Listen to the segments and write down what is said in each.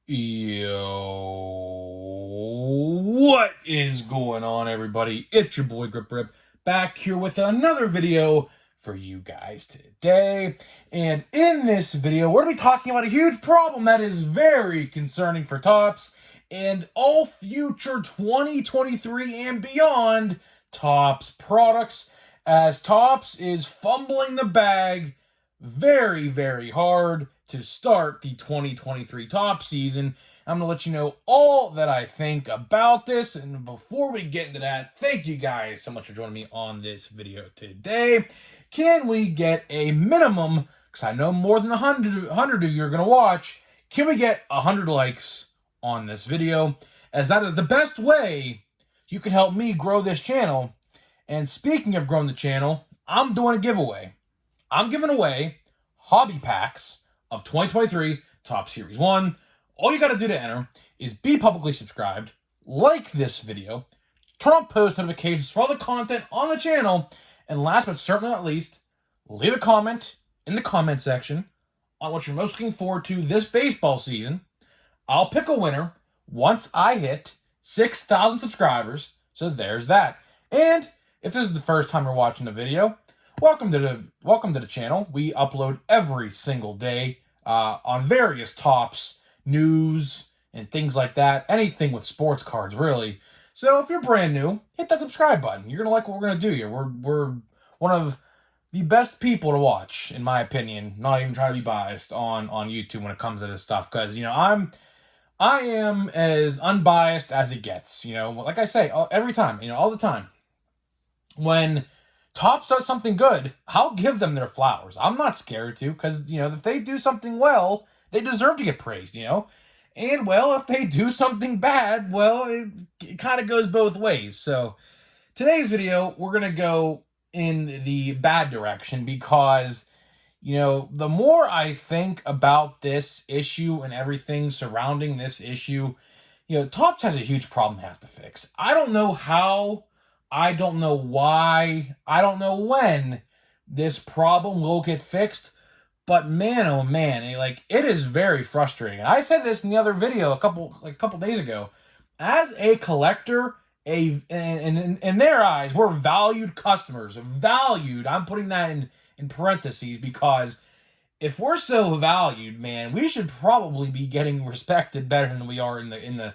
Yo, what is going on, everybody? It's your boy Grip Rip back here with another video for you guys today. And in this video, we're going to be talking about a huge problem that is very concerning for Topps and all future 2023 and beyond Topps products, as Topps is fumbling the bag very, very hard to start the 2023 Topps season. I'm going to let you know all that I think about this. And before we get into that, thank you guys so much for joining me on this video today. Can we get a minimum, because I know more than 100 of you are going to watch, can we get 100 likes on this video? As that is the best way you can help me grow this channel. And speaking of growing the channel, I'm doing a giveaway. I'm giving away hobby packs of 2023 Topps Series 1. All you got to do to enter is be publicly subscribed, like this video, turn on post notifications for all the content on the channel, and last but certainly not least, leave a comment in the comment section on what you're most looking forward to this baseball season. I'll pick a winner once I hit 6,000 subscribers, so there's that. And if this is the first time you're watching the video, welcome to the channel. We upload every single day on various Topps news and things like that. Anything with sports cards, really. So if you're brand new, hit that subscribe button. You're gonna like what we're gonna do here. We're one of the best people to watch, in my opinion. Not even trying to be biased on YouTube when it comes to this stuff, because I am as unbiased as it gets. Like I say every time, all the time. When Topps does something good, I'll give them their flowers. I'm not scared to, because, if they do something well, they deserve to get praised, And, well, if they do something bad, well, it kind of goes both ways. So, today's video, we're going to go in the bad direction because, the more I think about this issue and everything surrounding this issue, Topps has a huge problem they have to fix. I don't know how, I don't know why, I don't know when this problem will get fixed, but man, oh man, it is very frustrating. I said this in the other video a couple days ago. As a collector, in their eyes, we're valued customers. Valued. I'm putting that in parentheses because if we're so valued, man, we should probably be getting respected better than we are in the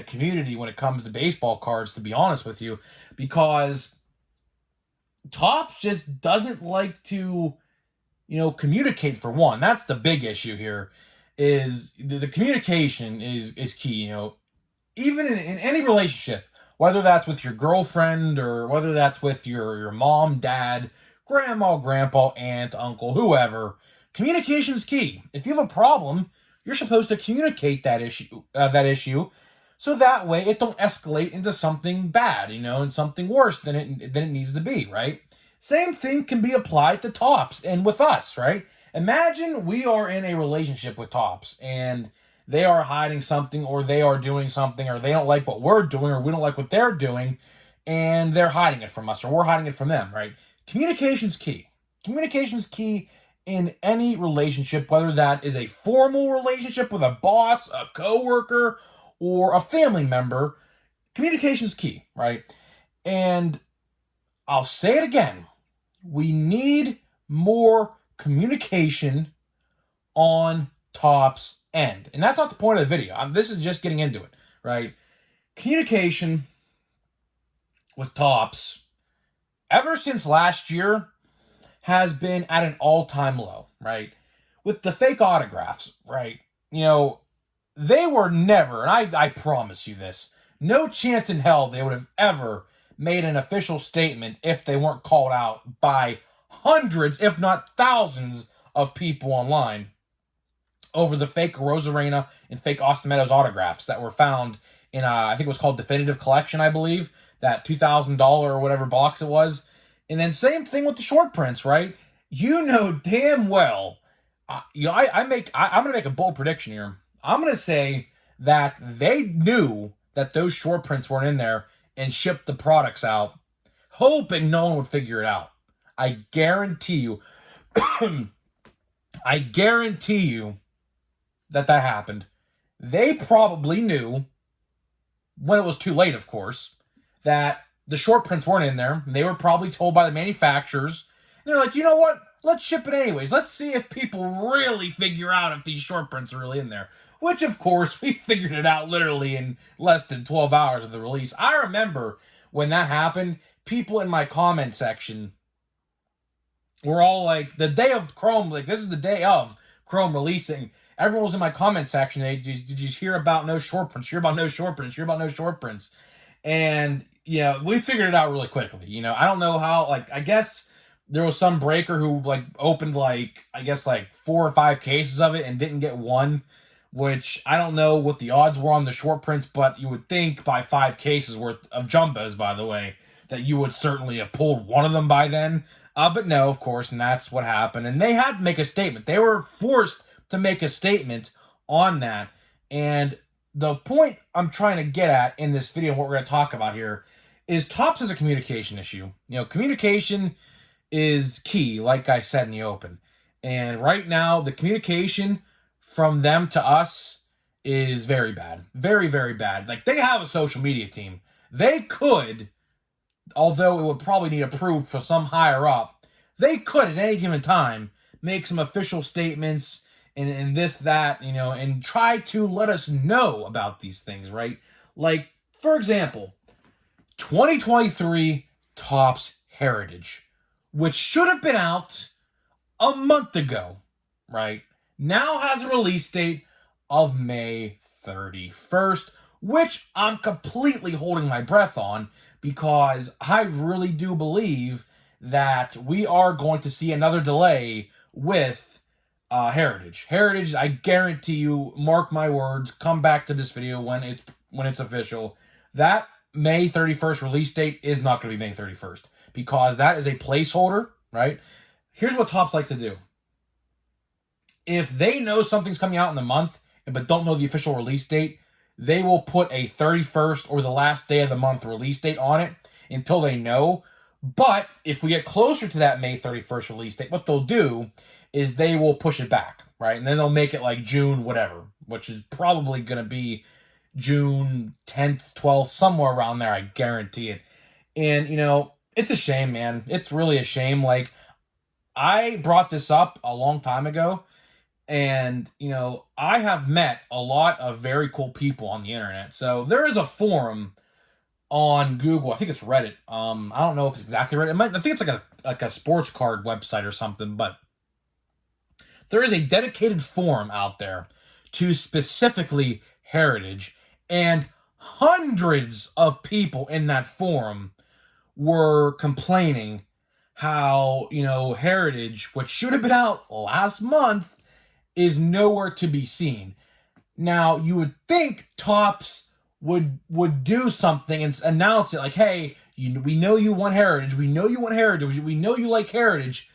community when it comes to baseball cards, to be honest with you, because Topps just doesn't like to, communicate, for one. That's the big issue here, is the communication is key. Even in any relationship, whether that's with your girlfriend or whether that's with your mom, dad, grandma, grandpa, aunt, uncle, whoever, communication is key. If you have a problem, you're supposed to communicate that issue, so that way it don't escalate into something bad, and something worse than it needs to be, right? Same thing can be applied to Topps and with us, right? Imagine we are in a relationship with Topps and they are hiding something, or they are doing something, or they don't like what we're doing, or we don't like what they're doing, and they're hiding it from us, or we're hiding it from them, right? Communication's key. Communication's key in any relationship, whether that is a formal relationship with a boss, a coworker, or a family member. Communication's key, right? And I'll say it again. We need more communication on Topps' end. And that's not the point of the video. This is just getting into it, right? Communication with Topps, ever since last year, has been at an all-time low, right? With the fake autographs, right? They were never, and I promise you this, no chance in hell they would have ever made an official statement if they weren't called out by hundreds, if not thousands, of people online over the fake Rosarena and fake Austin Meadows autographs that were found in, I think it was called Definitive Collection, I believe, that $2,000 or whatever box it was. And then same thing with the short prints, right? You know damn well, I'm going to make a bold prediction here. I'm going to say that they knew that those short prints weren't in there and shipped the products out, hoping no one would figure it out. I guarantee you, I guarantee you that happened. they probably knew, when it was too late, of course, that the short prints weren't in there. They were probably told by the manufacturers. And they're like, you know what? Let's ship it anyways. Let's see if people really figure out if these short prints are really in there. Which, of course, we figured it out literally in less than 12 hours of the release. I remember when that happened, people in my comment section were all like, the day of Chrome, like, this is the day of Chrome releasing. Everyone was in my comment section. Did you hear about no short prints? Hear about no short prints? Hear about no short prints? And, we figured it out really quickly. I don't know how, I guess there was some breaker who, opened, I guess, 4 or 5 cases of it and didn't get one, which I don't know what the odds were on the short prints, but you would think by 5 cases worth of jumbos, by the way, that you would certainly have pulled one of them by then. But no, of course, and that's what happened. And they had to make a statement. They were forced to make a statement on that. And the point I'm trying to get at in this video, what we're going to talk about here, is Topps is a communication issue. Communication is key, like I said in the open. And right now, the communication from them to us is very bad. Very, very bad. They have a social media team. They could, although it would probably need approved for some higher up, they could at any given time make some official statements and this, that, and try to let us know about these things, right? For example, 2023 Topps Heritage, which should have been out a month ago, right? Now has a release date of May 31st, which I'm completely holding my breath on because I really do believe that we are going to see another delay with Heritage. Heritage, I guarantee you, mark my words, come back to this video when it's official. That May 31st release date is not going to be May 31st because that is a placeholder, right? Here's what Topps like to do. If they know something's coming out in the month but don't know the official release date, they will put a 31st or the last day of the month release date on it until they know. But if we get closer to that May 31st release date, what they'll do is they will push it back, right? And then they'll make it June whatever, which is probably going to be June 10th, 12th, somewhere around there, I guarantee it. And, it's a shame, man. It's really a shame. I brought this up a long time ago, and, I have met a lot of very cool people on the internet. So there is a forum on Google. I think it's Reddit. I don't know if it's exactly Reddit. I think it's like a sports card website or something, but there is a dedicated forum out there to specifically Heritage, and hundreds of people in that forum were complaining how, Heritage, which should have been out last month, is nowhere to be seen. Now, you would think Topps would do something and announce it hey, we know you want Heritage, we know you want Heritage, we know you like Heritage,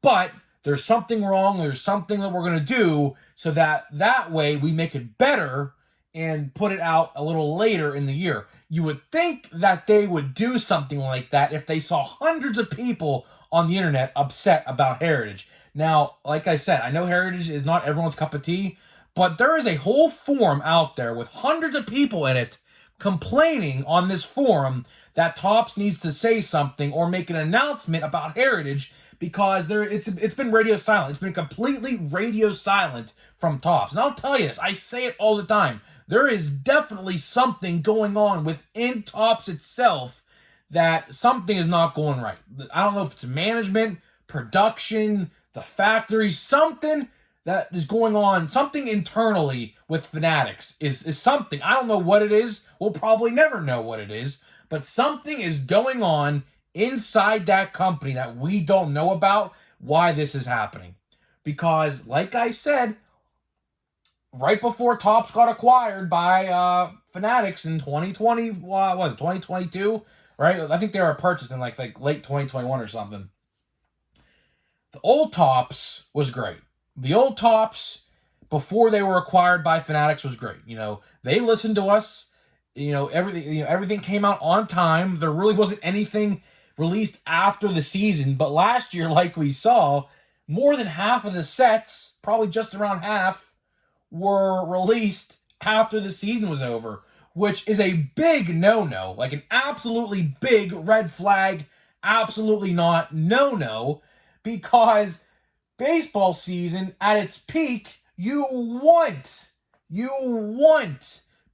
but there's something wrong, there's something that we're going to do so that way we make it better and put it out a little later in the year. You would think that they would do something like that if they saw hundreds of people on the internet upset about Heritage. Now, like I said, I know Heritage is not everyone's cup of tea, but there is a whole forum out there with hundreds of people in it complaining on this forum that Topps needs to say something or make an announcement about Heritage because it's been radio silent. It's been completely radio silent from Topps. And I'll tell you this, I say it all the time. There is definitely something going on within Topps itself that something is not going right. I don't know if it's management, production, the factory, something that is going on, something internally with Fanatics is something. I don't know what it is. We'll probably never know what it is, but something is going on inside that company that we don't know about why this is happening. Because, like I said, right before Topps got acquired by Fanatics in 2020, what was it, 2022, right? I think they were purchased in like late 2021 or something. The old Topps was great. The old Topps, before they were acquired by Fanatics, was great. They listened to us. Everything came out on time. There really wasn't anything released after the season. But last year, like we saw, more than half of the sets, probably just around half, were released after the season was over, which is a big no-no, like an absolutely big red flag, absolutely not no-no, because baseball season at its peak, you want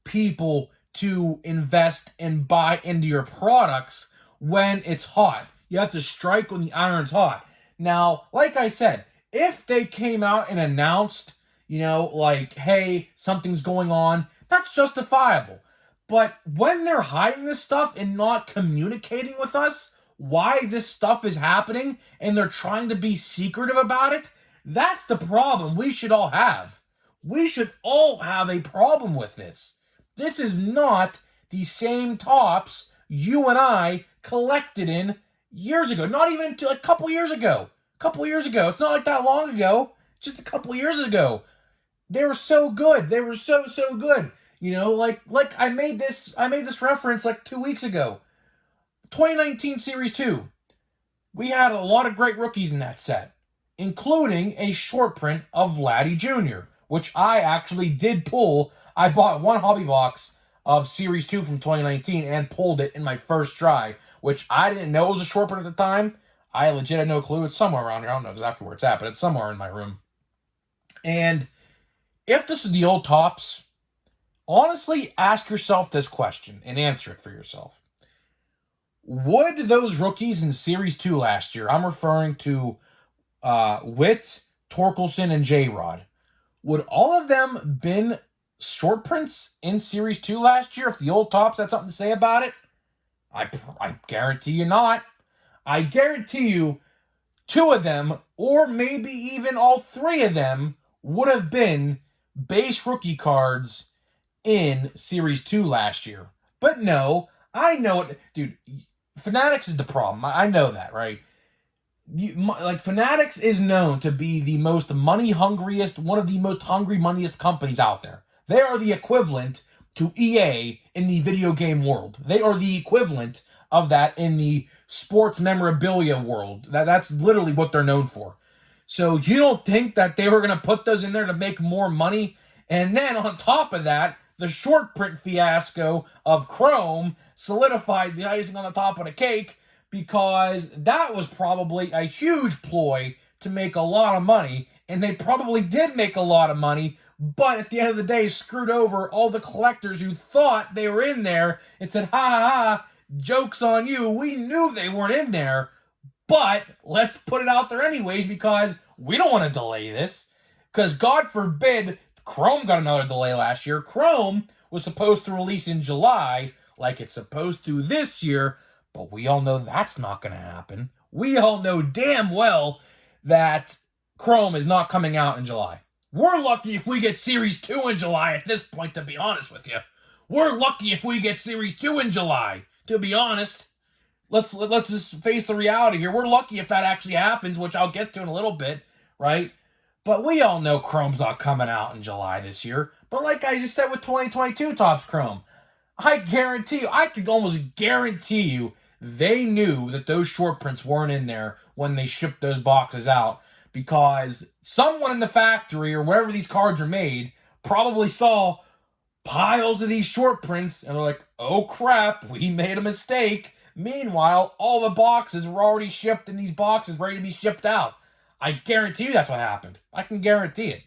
people to invest and buy into your products when it's hot. You have to strike when the iron's hot. Now, like I said, if they came out and announced, like, hey, something's going on, that's justifiable. But when they're hiding this stuff and not communicating with us why this stuff is happening and they're trying to be secretive about it, that's the problem we should all have. We should all have a problem with this. This is not the same tops you and I collected in years ago. Not even a couple years ago. It's not like that long ago. Just a couple years ago. They were so good. They were so good. Like I made this reference like 2 weeks ago. 2019 Series 2. We had a lot of great rookies in that set, including a short print of Vladdy Jr., which I actually did pull. I bought one hobby box of Series 2 from 2019 and pulled it in my first try, which I didn't know was a short print at the time. I legit had no clue. It's somewhere around here. I don't know exactly where it's at, but it's somewhere in my room. And if this is the old tops, honestly, ask yourself this question and answer it for yourself. Would those rookies in Series 2 last year, I'm referring to Witt, Torkelson, and J-Rod, would all of them been short prints in Series 2 last year if the old tops had something to say about it? I guarantee you not. I guarantee you 2 of them, or maybe even all 3 of them, would have been base rookie cards in Series 2 last year. But no, I know it. Dude, Fanatics is the problem. I know that, right? Fanatics is known to be the most money-hungriest, one of the most hungry, moneyest companies out there. They are the equivalent to EA in the video game world. They are the equivalent of that in the sports memorabilia world. That's literally what they're known for. So you don't think that they were going to put those in there to make more money? And then on top of that, the short print fiasco of Chrome solidified the icing on the top of the cake, because that was probably a huge ploy to make a lot of money, and they probably did make a lot of money, but at the end of the day screwed over all the collectors who thought they were in there and said, ha ha ha, joke's on you, we knew they weren't in there, but let's put it out there anyways because we don't want to delay this. Because God forbid Chrome got another delay last year. Chrome was supposed to release in July like it's supposed to this year, but we all know that's not going to happen. We all know damn well that Chrome is not coming out in July. We're lucky if we get Series 2 in July at this point, to be honest with you. We're lucky if we get Series 2 in July, to be honest. Let's just face the reality here. We're lucky if that actually happens, which I'll get to in a little bit, right? But we all know Chrome's not coming out in July this year. But like I just said with 2022 Topps Chrome, I guarantee you, I could almost guarantee you, they knew that those short prints weren't in there when they shipped those boxes out, because someone in the factory or wherever these cards are made probably saw piles of these short prints and they're like, oh crap, we made a mistake. Meanwhile, all the boxes were already shipped in these boxes ready to be shipped out. I guarantee you that's what happened. I can guarantee it.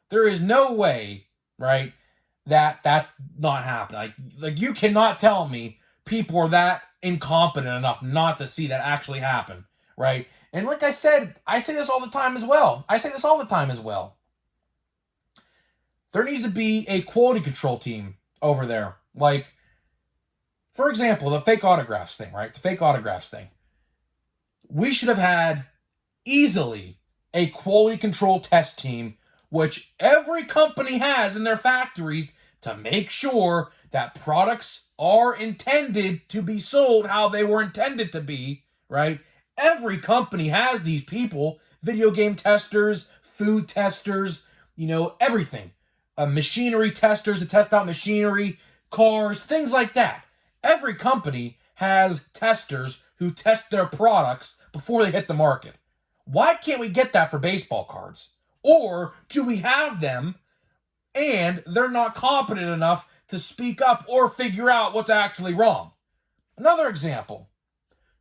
There is no way, right, that's not happening. Like you cannot tell me people are that incompetent enough not to see that actually happen, right? And like I said, I say this all the time as well. There needs to be a quality control team over there. Like, for example, the fake autographs thing, right? The fake autographs thing. We should have had easily a quality control test team, which every company has in their factories, to make sure that products are intended to be sold how they were intended to be, right? Every company has these people, video game testers, food testers, everything. Machinery testers to test out machinery, cars, things like that. Every company has testers who test their products before they hit the market. Why can't we get that for baseball cards? Or do we have them and they're not competent enough to speak up or figure out what's actually wrong. Another example,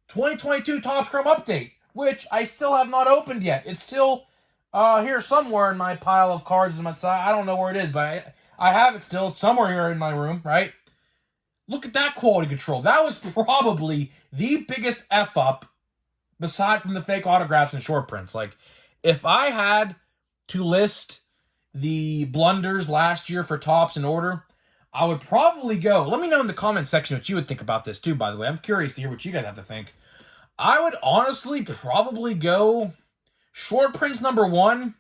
2022 Topps Chrome Update, which I still have not opened yet. It's still here somewhere in my pile of cards on my side. I don't know where it is, but I have it still. It's somewhere here in my room, right? Look at that quality control. That was probably the biggest F up aside from the fake autographs and short prints. Like, if I had to list the blunders last year for Topps in order, I would probably go. Let me know in the comment section what you would think about this too, by the way. I'm curious to hear what you guys have to think. I would honestly probably go short prints number 1,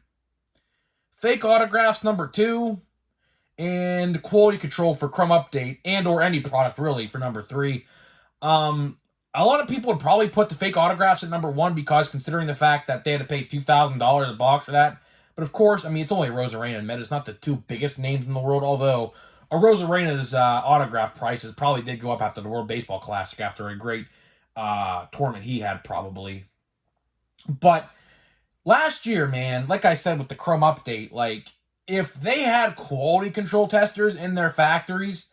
fake autographs number 2, and quality control for Chrome Update and or any product really for number 3. A lot of people would probably put the fake autographs at number 1 because considering the fact that they had to pay $2,000 a box for that. But of course, I mean, it's only a Rosarena and Meta. It's not the two biggest names in the world, although a Rosarena's autograph prices probably did go up after the World Baseball Classic, after a great tournament he had probably. But last year, man, like I said with the Chrome Update, like, if they had quality control testers in their factories,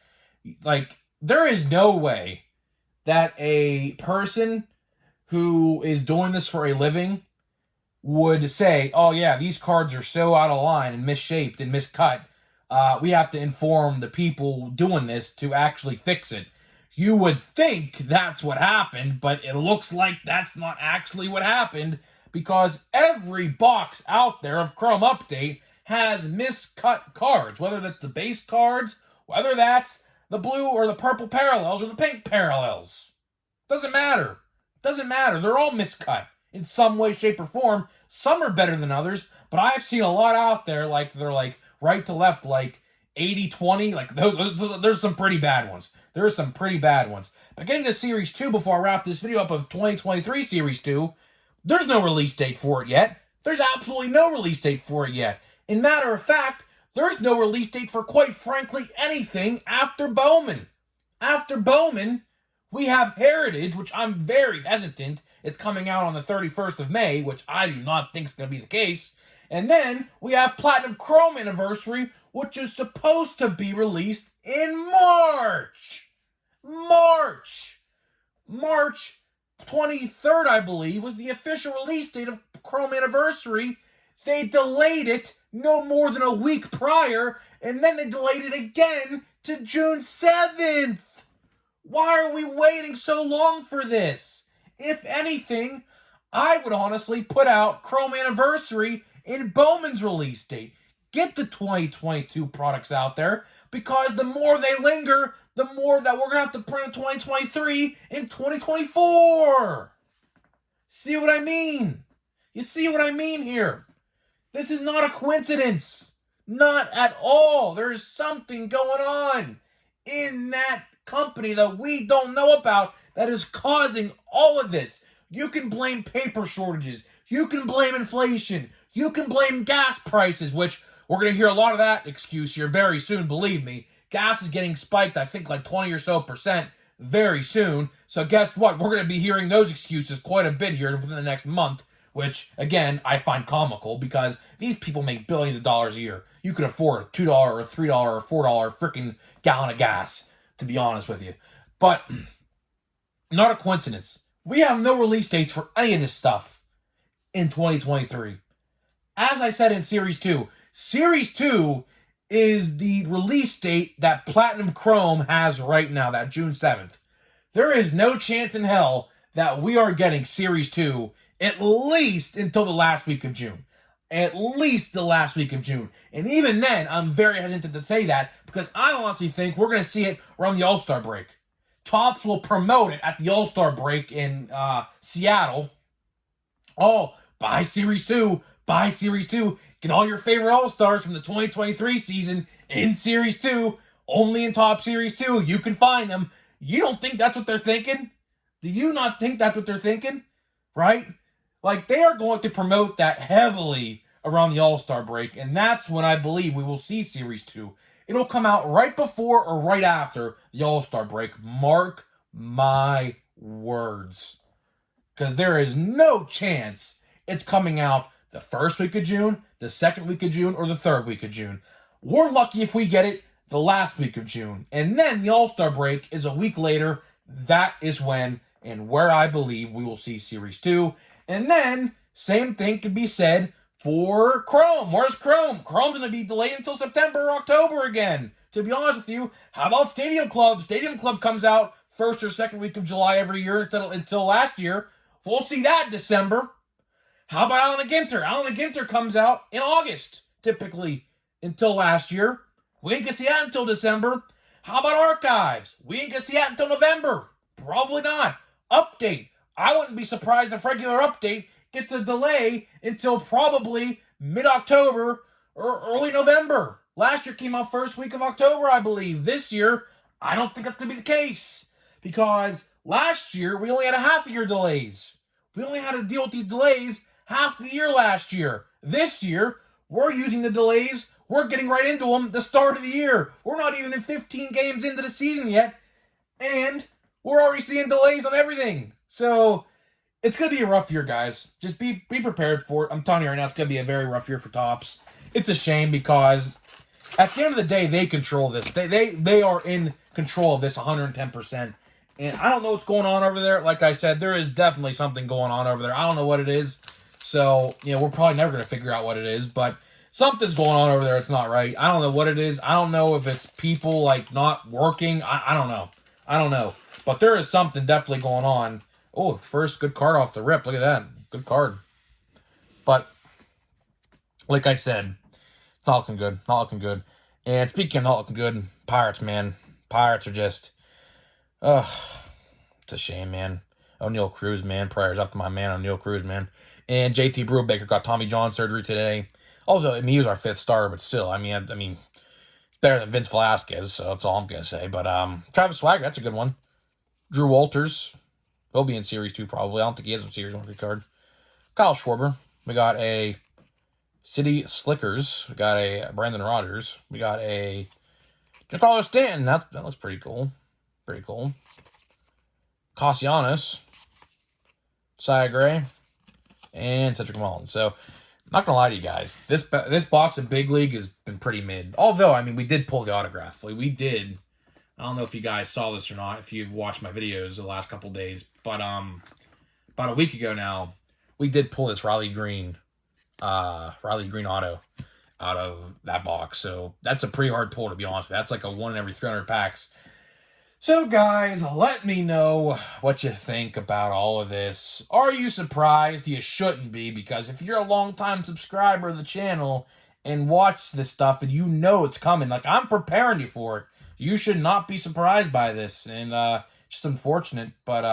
like, there is no way that a person who is doing this for a living would say, oh yeah, these cards are so out of line and misshaped and miscut. We have to inform the people doing this to actually fix it. You would think that's what happened, but it looks like that's not actually what happened, because every box out there of Chrome Update has miscut cards, whether that's the base cards, whether that's the blue or the purple parallels or the pink parallels. Doesn't matter. Doesn't matter. They're all miscut in some way, shape, or form. Some are better than others, but I've seen a lot out there, like, they're like right to left, like 80-20. Like, there's some pretty bad ones. There are some pretty bad ones. But getting to Series 2, before I wrap this video up of 2023 Series 2, there's no release date for it yet. There's absolutely no release date for it yet. In matter of fact, there's no release date for, quite frankly, anything after Bowman. After Bowman, we have Heritage, which I'm very hesitant. It's coming out on the 31st of May, which I do not think is going to be the case. And then we have Platinum Chrome Anniversary, which is supposed to be released in March. March 23rd, I believe, was the official release date of Chrome Anniversary. They delayed it no more than a week prior, and then they delayed it again to June 7th. Why are we waiting so long for this? If anything, I would honestly put out Chrome Anniversary in Bowman's release date. Get the 2022 products out there, because the more they linger, the more that we're going to have to print in 2023 and 2024. See what I mean? You see what I mean here? This is not a coincidence. Not at all. There's something going on in that company that we don't know about that is causing all of this. You can blame paper shortages. You can blame inflation. You can blame gas prices, which we're going to hear a lot of that excuse here very soon, believe me. Gas is getting spiked, I think, like 20 or so percent very soon. So guess what? We're going to be hearing those excuses quite a bit here within the next month, which, again, I find comical, because these people make billions of dollars a year. You could afford a $2 or $3 or $4 freaking gallon of gas, to be honest with you. But not a coincidence. We have no release dates for any of this stuff in 2023. As I said in Series 2, Series 2 is the release date that Platinum Chrome has right now, that June 7th. There is no chance in hell that we are getting Series 2 at least until the last week of June. At least the last week of June. And even then, I'm very hesitant to say that, because I honestly think we're going to see it around the All-Star break. Topps will promote it at the All-Star break in Seattle. Oh, buy Series 2. Buy Series 2. Get all your favorite All-Stars from the 2023 season in Series 2. Only in Topps Series 2. You can find them. You don't think that's what they're thinking? Do you not think that's what they're thinking? Right? Like, they are going to promote that heavily around the All-Star break, and that's when I believe we will see Series 2. It'll come out right before or right after the All-Star break. Mark my words. Because there is no chance it's coming out the first week of June, the second week of June, or the third week of June. We're lucky if we get it the last week of June. And then the All-Star break is a week later. That is when and where I believe we will see Series 2. And then, same thing can be said for Chrome. Where's Chrome? Chrome's going to be delayed until September or October again. To be honest with you, how about Stadium Club? Stadium Club comes out first or second week of July every year until last year. We'll see that in December. How about Alan and Ginter? Alan and Ginter comes out in August, typically, until last year. We ain't gonna see that until December. How about Archives? We ain't gonna see that until November. Probably not. Update. I wouldn't be surprised if regular Update gets a delay until probably mid-October or early November. Last year came out first week of October, I believe. This year, I don't think that's gonna be the case. Because last year, we only had a half a year delays. We only had to deal with these delays half the year last year. This year, we're using the delays. We're getting right into them the start of the year. We're not even in 15 games into the season yet, and we're already seeing delays on everything. So it's going to be a rough year, guys. Just be prepared for it. I'm telling you right now, it's going to be a very rough year for Topps. It's a shame because at the end of the day, they control this. They are in control of this 110%. And I don't know what's going on over there. Like I said, there is definitely something going on over there. I don't know what it is. So, we're probably never going to figure out what it is. But something's going on over there. It's not right. I don't know what it is. I don't know if it's people, not working. I don't know. I don't know. But there is something definitely going on. Oh, first good card off the rip. Look at that. Good card. But, like I said, not looking good. Not looking good. And speaking of not looking good, Pirates, man. Pirates are just... it's a shame, man. O'Neal Cruz, man. Prayers up to my man, O'Neal Cruz, man. And JT Brubaker got Tommy John surgery today. Although, he was our fifth starter, but still, I mean, it's better than Vince Velasquez, so that's all I'm going to say. But Travis Swagger, that's a good one. Drew Walters, he'll be in Series 2 probably. I don't think he has a Series 1 card. Kyle Schwarber. We got a City Slickers. We got a Brandon Rodgers. We got a Giancarlo Stanton. That looks pretty cool. Pretty cool. Castellanos. Cy Gray. And Cedric Mullins. So, I'm not going to lie to you guys. This box of Big League has been pretty mid. Although, we did pull the autograph. We did. I don't know if you guys saw this or not, if you've watched my videos the last couple days. But about a week ago now, we did pull this Riley Green auto out of that box. So that's a pretty hard pull, to be honest. That's like a 1 in every 300 packs. So, guys, let me know what you think about all of this. Are you surprised? You shouldn't be, because if you're a long-time subscriber of the channel and watch this stuff and you know it's coming, I'm preparing you for it, you should not be surprised by this. And just unfortunate, but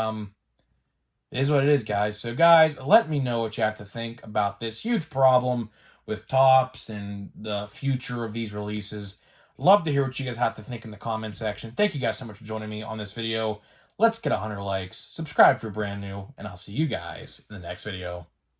it is what it is, guys. So, guys, let me know what you have to think about this huge problem with Topps and the future of these releases. Love to hear what you guys have to think in the comment section. Thank you guys so much for joining me on this video. Let's get 100 likes. Subscribe if you're brand new, and I'll see you guys in the next video.